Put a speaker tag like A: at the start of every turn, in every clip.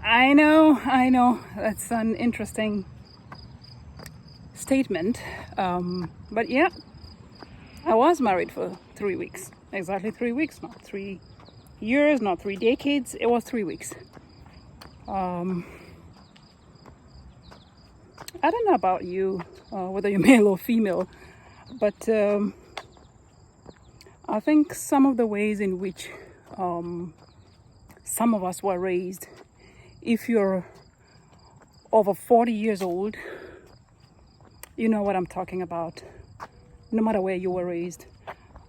A: I know. That's an interesting statement. But yeah, I was married for 3 weeks. Exactly 3 weeks, not 3 years, not 3 decades. It was 3 weeks. I don't know about you, whether you're male or female, but I think some of the ways in which some of us were raised, if you're over 40 years old, you know what I'm talking about. No matter where you were raised,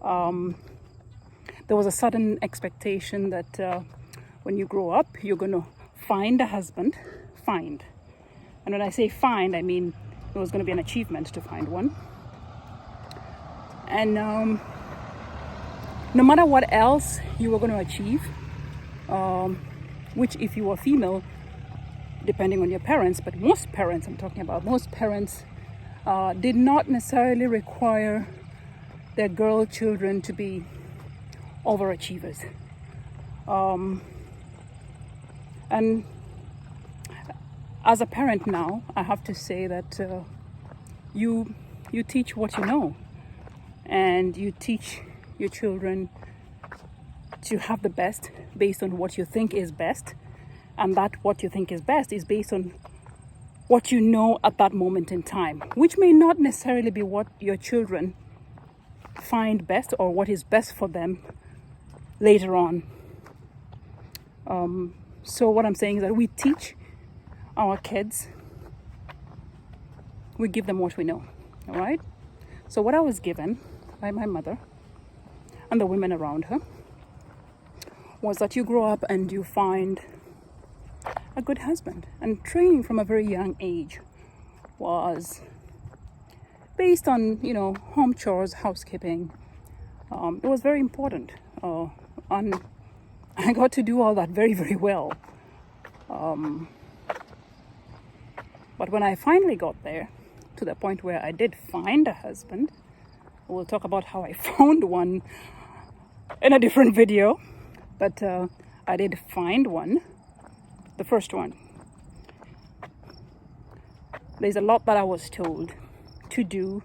A: there was a sudden expectation that when you grow up, you're going to find a husband. Find. And when I say find, I mean it was going to be an achievement to find one. And no matter what else you were going to achieve, which if you were female, depending on your parents, but most parents, I'm talking about, most parents did not necessarily require their girl children to be overachievers. And as a parent now, I have to say that you teach what you know, and you teach your children to have the best based on what you think is best, and that what you think is best is based on what you know at that moment in time, which may not necessarily be what your children find best or what is best for them later on. So what I'm saying is that we teach our kids, we give them what we know, all right? So what I was given by my mother and the women around her was that you grow up and you find a good husband. And training from a very young age was based on, home chores, housekeeping. It was very important. And I got to do all that very, very well. But when I finally got there, to the point where I did find a husband, we'll talk about how I found one in a different video, but I did find one, the first one. There's a lot that I was told to do,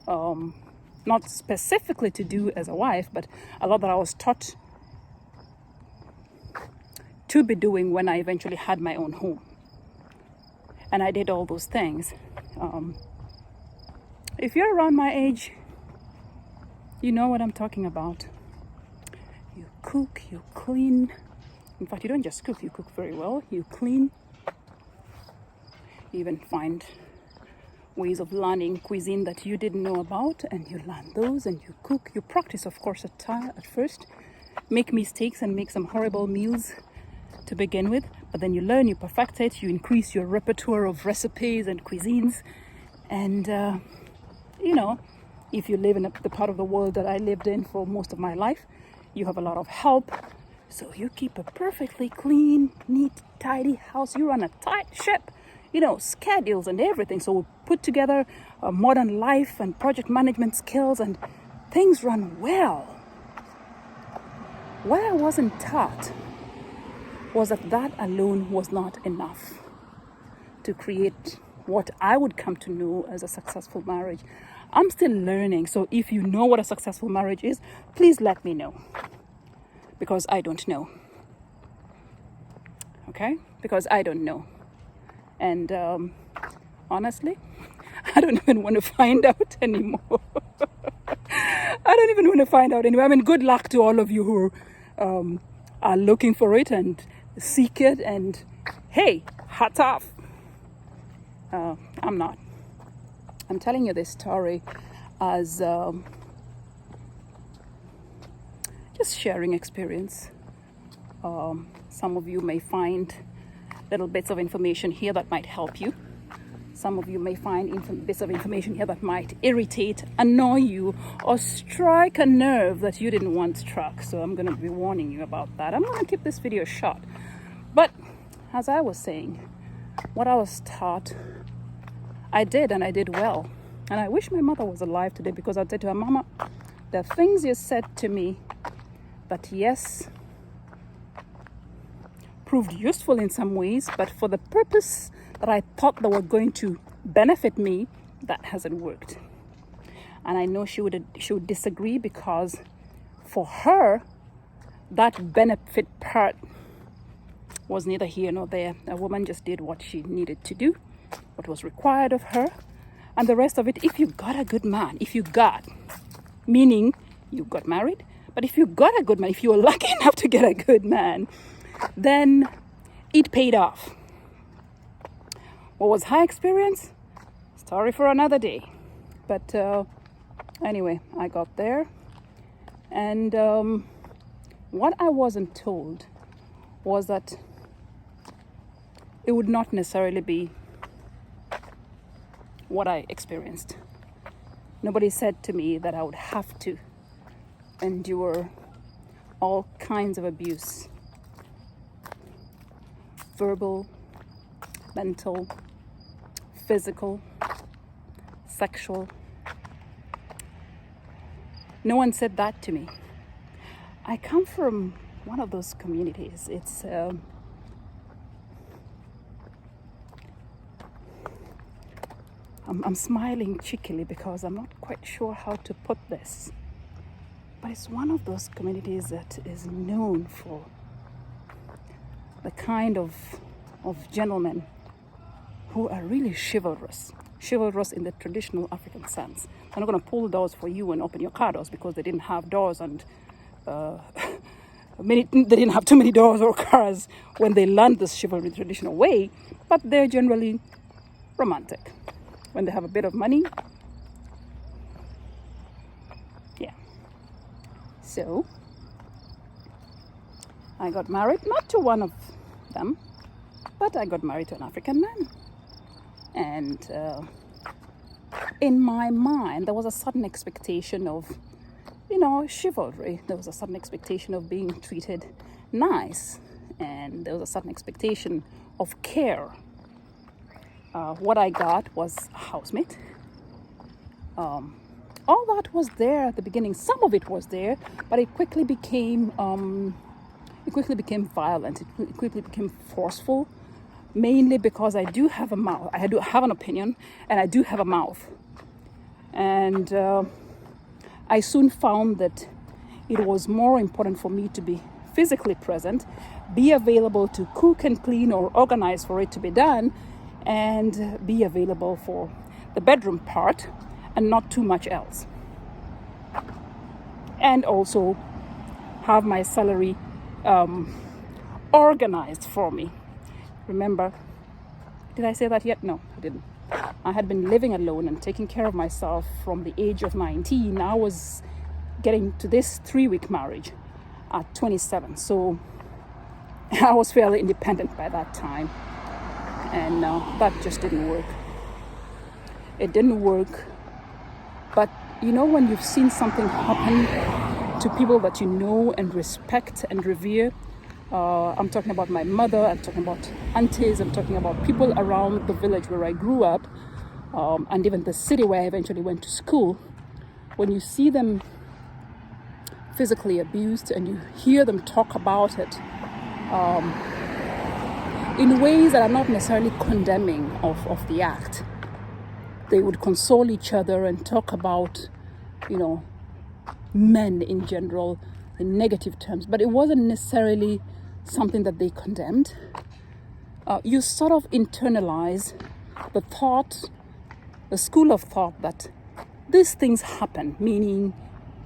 A: not specifically to do as a wife, but a lot that I was taught to be doing when I eventually had my own home. And I did all those things. If you're around my age, you know what I'm talking about. You cook, you clean. In fact, you don't just cook, you cook very well. You clean. You even find ways of learning cuisine that you didn't know about, and you learn those and you cook. You practice, of course, at first. Make mistakes and make some horrible meals to begin with, but then you learn, you perfect it, you increase your repertoire of recipes and cuisines. And if you live in the part of the world that I lived in for most of my life, you have a lot of help, so you keep a perfectly clean, neat, tidy house. You run a tight ship, schedules and everything. So we put together a modern life and project management skills, and things run well. What I wasn't taught was that alone was not enough to create what I would come to know as a successful marriage. I'm still learning, so if you know what a successful marriage is, please let me know, because I don't know. Okay? Because I don't know. And honestly, I don't even want to find out anymore. I don't even want to find out anymore. I mean, good luck to all of you who are looking for it and seek it, and hey, hats off. I'm not. I'm telling you this story as just sharing experience. Some of you may find little bits of information here that might help you. Some of you may find bits of information here that might irritate, annoy you, or strike a nerve that you didn't want struck. So I'm going to be warning you about that. I'm going to keep this video short. But as I was saying, what I was taught, I did, and I did well. And I wish my mother was alive today, because I'd say to her, Mama, the things you said to me that yes, proved useful in some ways, but for the purpose that I thought that were going to benefit me, that hasn't worked. And I know she would disagree, because for her, that benefit part was neither here nor there. A woman just did what she needed to do, what was required of her, and the rest of it, if you got a good man, meaning you got married, but if you got a good man, if you were lucky enough to get a good man, then it paid off. What was her experience? Story for another day. But anyway, I got there, and what I wasn't told was that it would not necessarily be what I experienced. Nobody said to me that I would have to endure all kinds of abuse, verbal, mental, physical, sexual. No one said that to me. I come from one of those communities. It's I'm smiling cheekily because I'm not quite sure how to put this, but it's one of those communities that is known for the kind of gentlemen who are really chivalrous in the traditional African sense. I'm not going to pull doors for you and open your car doors, because they didn't have doors, and they didn't have too many doors or cars when they learned this chivalry traditional way, but they're generally romantic. When they have a bit of money, yeah. So I got married, not to one of them, but I got married to an African man. And in my mind, there was a sudden expectation of, chivalry. There was a sudden expectation of being treated nice. And there was a sudden expectation of care. What I got was a housemate. All that was there at the beginning. Some of it was there, but it quickly became violent. It quickly became forceful, mainly because I do have a mouth. I do have an opinion, and I do have a mouth. And I soon found that it was more important for me to be physically present, be available to cook and clean or organize for it to be done, and be available for the bedroom part and not too much else. And also have my salary organized for me. Remember, did I say that yet? No, I didn't. I had been living alone and taking care of myself from the age of 19. I was getting to this 3-week marriage at 27. So I was fairly independent by that time. And that just didn't work. It didn't work. But when you've seen something happen to people that you know and respect and revere, I'm talking about my mother, I'm talking about aunties, I'm talking about people around the village where I grew up, and even the city where I eventually went to school. When you see them physically abused and you hear them talk about it, in ways that are not necessarily condemning of the act. They would console each other and talk about, men in general in negative terms, but it wasn't necessarily something that they condemned. You sort of internalize the school of thought that these things happen, meaning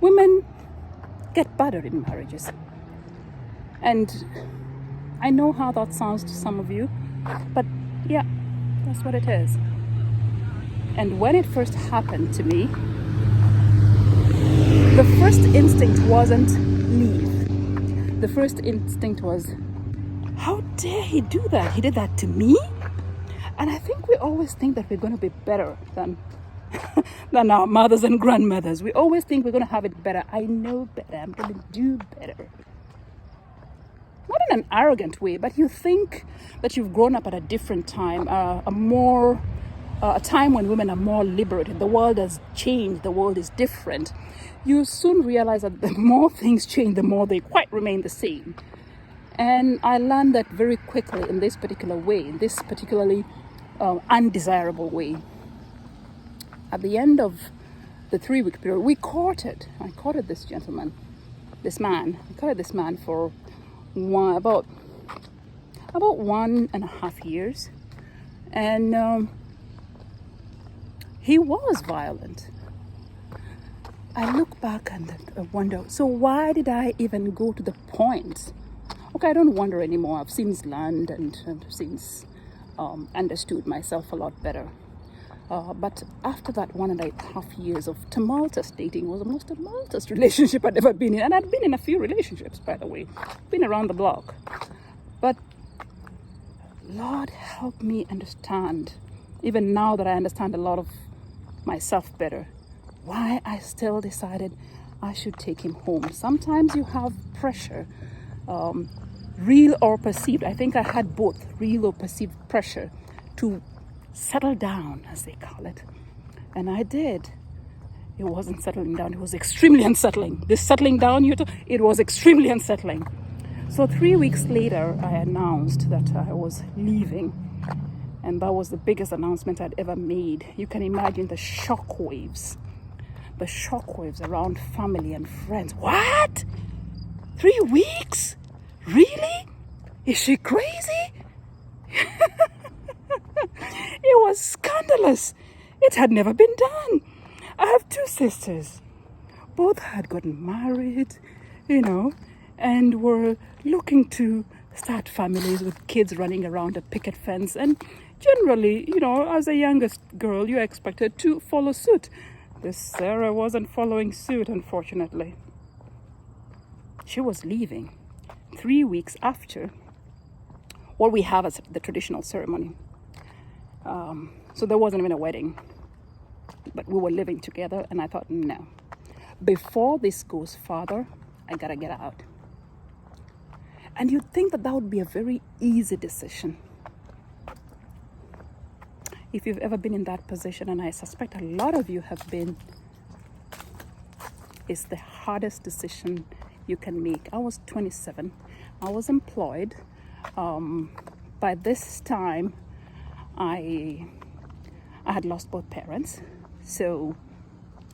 A: women get battered in marriages. And I know how that sounds to some of you, but yeah, that's what it is. And when it first happened to me, the first instinct wasn't leave. The first instinct was, how dare he do that? He did that to me? And I think we always think that we're going to be better than our mothers and grandmothers. We always think we're going to have it better. I know better. I'm going to do better. Not in an arrogant way, but you think that you've grown up at a different time, a time when women are more liberated. The world has changed. The world is different. You soon realize that the more things change, the more they quite remain the same. And I learned that very quickly in this particular way, in this particularly undesirable way. At the end of the 3-week period, we courted. I courted this gentleman, this man. I courted this man for about 1.5 years. And he was violent. I look back and I wonder, so why did I even go to the point? Okay, I don't wonder anymore. I've since learned and since understood myself a lot better. But after that 1.5 years of tumultuous dating, was the most tumultuous relationship I'd ever been in. And I'd been in a few relationships, by the way. Been around the block. But Lord, help me understand, even now that I understand a lot of myself better, why I still decided I should take him home. Sometimes you have pressure, real or perceived. I think I had both, real or perceived pressure to settle down, as they call it. And I did. It wasn't settling down. It was extremely unsettling. This settling down, it was extremely unsettling. So 3 weeks later, I announced that I was leaving. And that was the biggest announcement I'd ever made. You can imagine the shockwaves around family and friends. What? 3 weeks? Really? Is she crazy? It was scandalous. It had never been done. I have 2 sisters. Both had gotten married, and were looking to start families with kids running around a picket fence. And generally, as a youngest girl, you're expected to follow suit. This Sarah wasn't following suit, unfortunately. She was leaving 3 weeks after what we have as the traditional ceremony. So there wasn't even a wedding, but we were living together, and I thought, no, before this goes farther, I gotta get out. And you'd think that would be a very easy decision. If you've ever been in that position, and I suspect a lot of you have been, it's the hardest decision you can make. I was 27. I was employed. By this time, I had lost both parents. And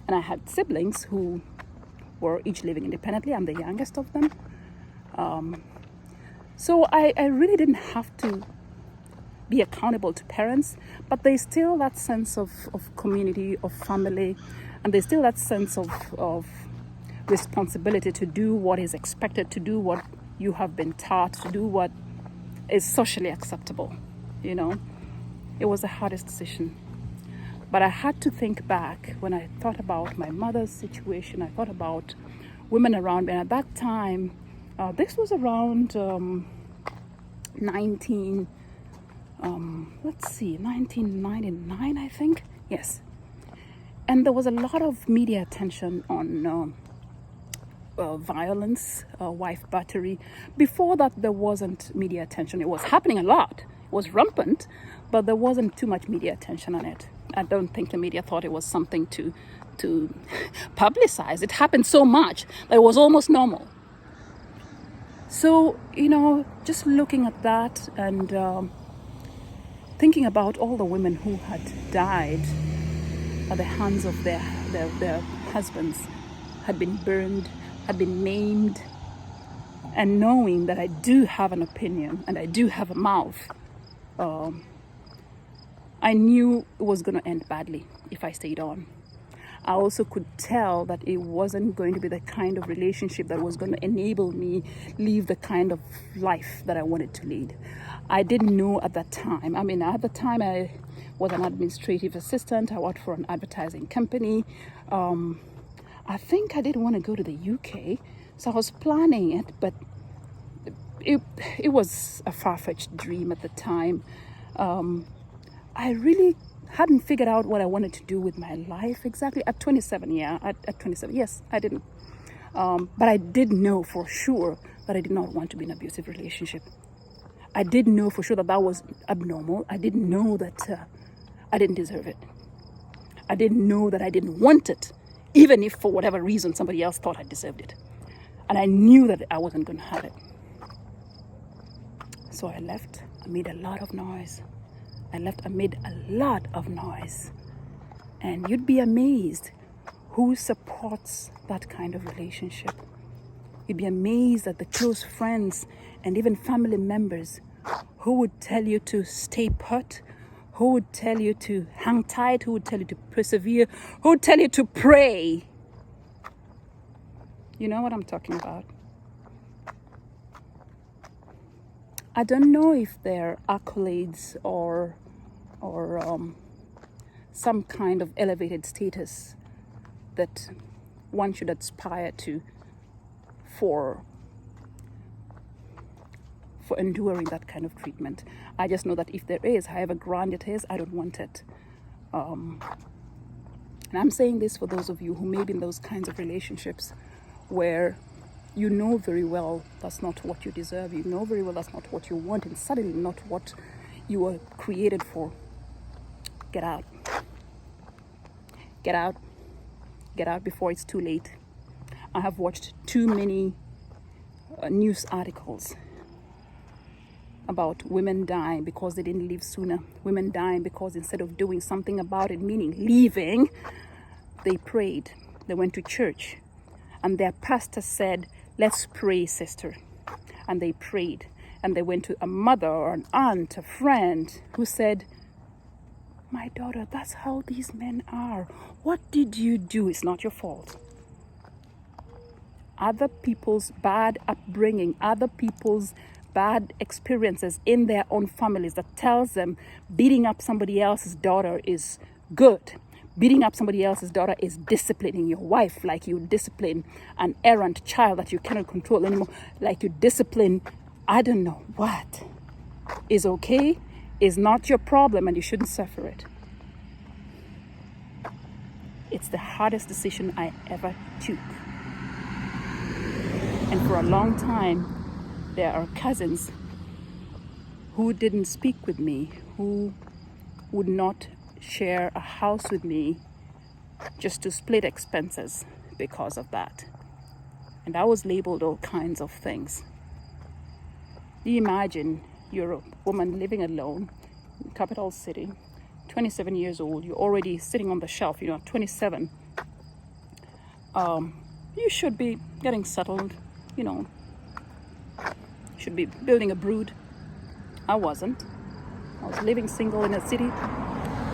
A: I had siblings who were each living independently. I'm the youngest of them. So I really didn't have to be accountable to parents, but there's still that sense of community, of family, and there's still that sense of responsibility to do what is expected, to do what you have been taught, to do what is socially acceptable. It was the hardest decision. But I had to think back when I thought about my mother's situation. I thought about women around me. And at that time, this was around 1999, I think. Yes. And there was a lot of media attention on violence, wife battery. Before that, there wasn't media attention. It was happening a lot. It was rampant, but there wasn't too much media attention on it. I don't think the media thought it was something to publicize. It happened so much that it was almost normal. So, just looking at that and thinking about all the women who had died at the hands of their husbands, had been burned, had been maimed, and knowing that I do have an opinion and I do have a mouth, I knew it was going to end badly if I stayed on. I also could tell that it wasn't going to be the kind of relationship that was going to enable me live the kind of life that I wanted to lead. I didn't know at that time. At the time I was an administrative assistant. I worked for an advertising company. I think I didn't want to go to the UK, so I was planning it, but it was a far-fetched dream at the time. I really hadn't figured out what I wanted to do with my life exactly at 27. At 27, yes, I didn't. But I did know for sure that I did not want to be in an abusive relationship. I did know for sure that was abnormal. I didn't know that I didn't deserve it. I didn't know that I didn't want it, even if for whatever reason somebody else thought I deserved it. And I knew that I wasn't going to have it. So I left amid a lot of noise. I left amid a lot of noise. And you'd be amazed who supports that kind of relationship. You'd be amazed at the close friends and even family members who would tell you to stay put, who would tell you to hang tight, who would tell you to persevere, who would tell you to pray. You know what I'm talking about. I don't know if they're accolades or some kind of elevated status that one should aspire to for enduring that kind of treatment. I just know that if there is, however grand it is, I don't want it. And I'm saying this for those of you who may be in those kinds of relationships where you know very well that's not what you deserve. You know very well that's not what you want, and suddenly not what you were created for. Get out. Get out. Get out before it's too late. I have watched too many news articles about women dying because they didn't leave sooner. Women dying because instead of doing something about it, meaning leaving, they prayed. They went to church. And their pastor said, "Let's pray, sister." And they prayed. And they went to a mother or an aunt, a friend, who said, "My daughter, that's how these men are. What did you do? It's not your fault." Other people's bad upbringing, other people's bad experiences in their own families that tells them beating up somebody else's daughter is good. Beating up somebody else's daughter is disciplining your wife like you discipline an errant child that you cannot control anymore, like you discipline I don't know what. Is okay, is not your problem, and you shouldn't suffer it. It's the hardest decision I ever took. And for a long time, there are cousins who didn't speak with me, who would not share a house with me just to split expenses because of that. And I was labeled all kinds of things. You imagine you're a woman living alone in capital city, 27 years old, you're already sitting on the shelf, 27. You should be getting settled, should be building a brood. I wasn't. I was living single in a city,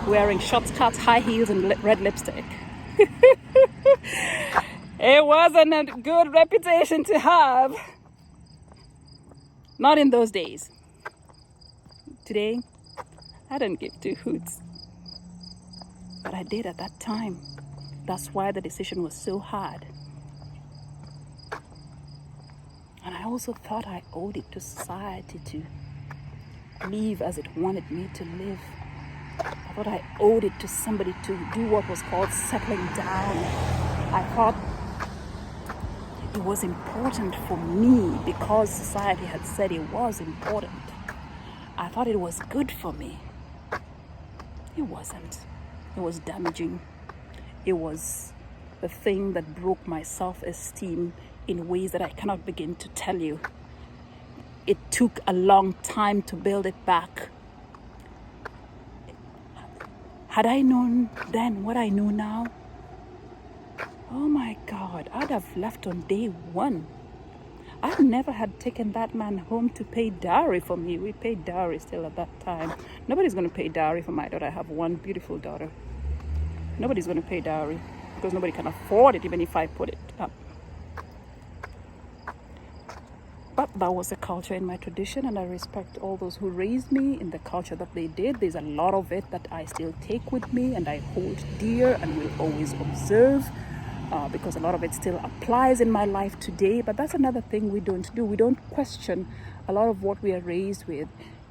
A: wearing short skirts, high heels, and red lipstick. It wasn't a good reputation to have. Not in those days. Today, I don't give two hoots. But I did at that time. That's why the decision was so hard. And I also thought I owed it to society to live as it wanted me to live. I thought I owed it to somebody to do what was called settling down. I thought it was important for me because society had said it was important. I thought it was good for me. It wasn't. It was damaging. It was the thing that broke my self-esteem in ways that I cannot begin to tell you. It took a long time to build it back. Had I known then what I know now, oh my God, I'd have left on day one. I never had taken that man home to pay dowry for me. We paid dowry still at that time. Nobody's going to pay dowry for my daughter. I have one beautiful daughter. Nobody's going to pay dowry because nobody can afford it, even if I put it up. But that was the culture in my tradition, and I respect all those who raised me in the culture that they did. There's a lot of it that I still take with me and I hold dear and will always observe. Because a lot of it still applies in my life today. But that's another thing we don't do. We don't question a lot of what we are raised with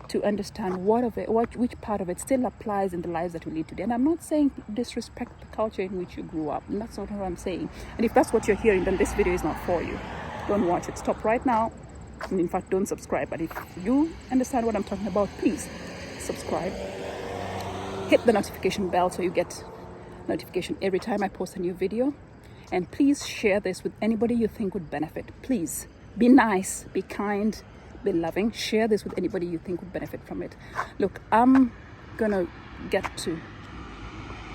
A: to understand which part of it still applies in the lives that we live today. And I'm not saying disrespect the culture in which you grew up. And that's not what I'm saying. And if that's what you're hearing, then this video is not for you. Don't watch it. Stop right now. And in fact, don't subscribe. But if you understand what I'm talking about, please subscribe. Hit the notification bell so you get notification every time I post a new video. And please share this with anybody you think would benefit. Please be nice, be kind, be loving. Share this with anybody you think would benefit from it. Look, I'm gonna get to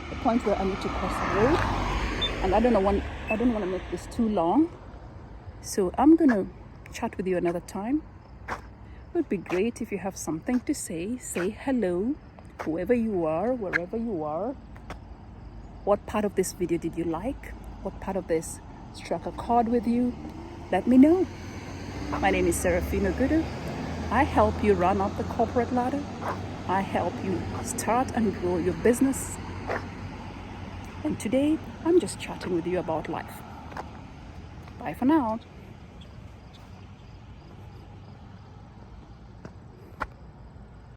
A: the point where I need to cross the road, and I don't want to make this too long, so I'm gonna chat with you another time. It would be great if you have something to say. Say hello, whoever you are, wherever you are. What part of this video did you like? What part of this struck a chord with you? Let me know. My name is Serafina Gudu. I help you run up the corporate ladder. I help you start and grow your business. And today, I'm just chatting with you about life. Bye for now.